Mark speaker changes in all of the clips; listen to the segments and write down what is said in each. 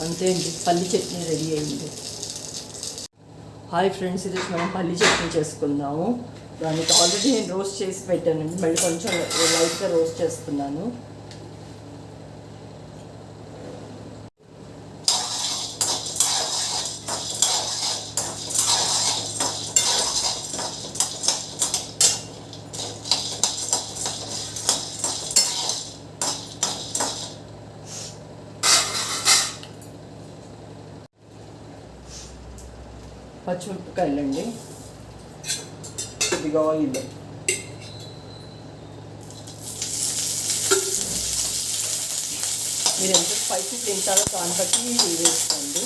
Speaker 1: అంతే అండి, పల్లి చట్నీ రెడీ అయింది. హాయ్ ఫ్రెండ్స్, ఇది మనం పల్లి చట్నీ చేసుకుందాము. దానికి ఆల్రెడీ నేను రోస్ట్ చేసి పెట్టానండి, మళ్ళీ కొంచెం లైట్గా రోస్ట్ చేస్తున్నాను. పచ్చిమిరపకాయలండి, కొద్దిగా ఆయిల్, మీరు ఎంత స్పైసీ తింటారో దాన్ని బట్టి వేసుకోండి.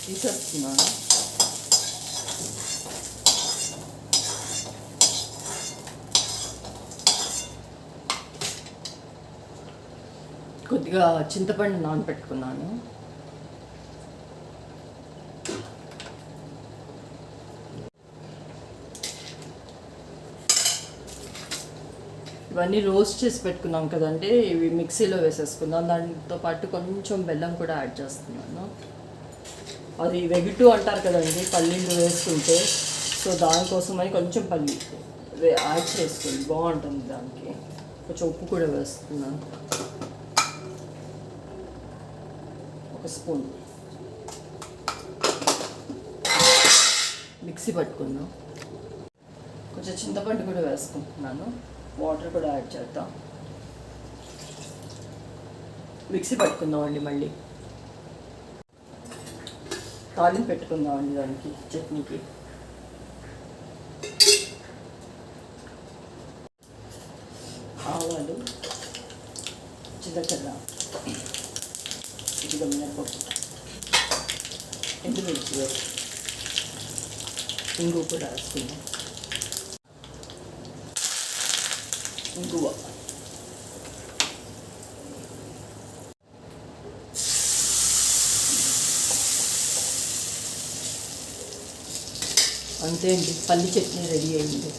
Speaker 1: తీసేస్తున్నాను. కొద్దిగా చింతపండు నానబెట్టుకున్నాను. ఇవన్నీ రోస్ట్ చేసి పెట్టుకున్నాం కదండి, ఇవి మిక్సీలో వేసేసుకుందాం. దాంతో పాటు కొంచెం బెల్లం కూడా యాడ్ చేస్తున్నాను. అది వెగిటు అంటారు కదండి పల్లీలు వేసుకుంటే, సో దానికోసమని కొంచెం పల్లి యాడ్ చేసుకోండి, బాగుంటుంది. దానికి కొంచెం ఉప్పు కూడా వేస్తున్నాను, ఒక స్పూన్. మిక్సీ పట్టుకుందాం. కొంచెం చింతపండు కూడా వేసుకుంటున్నాను, వాటర్ కూడా యాడ్ చేద్దాం. మిక్సీ పట్టుకుందాం అండి. మళ్ళీ తాలింపు పెట్టుకుందామండి దానికి, చట్నీకి. ఆవాలు, జీలకర్ర, ఇదిగో మినపప్పు, ఎండుమిర్చి, ఇంగువ కూడా వేసుకుందాం. ఇంగువ, అంతే అండి, పల్లి చట్నీ రెడీ అయింది.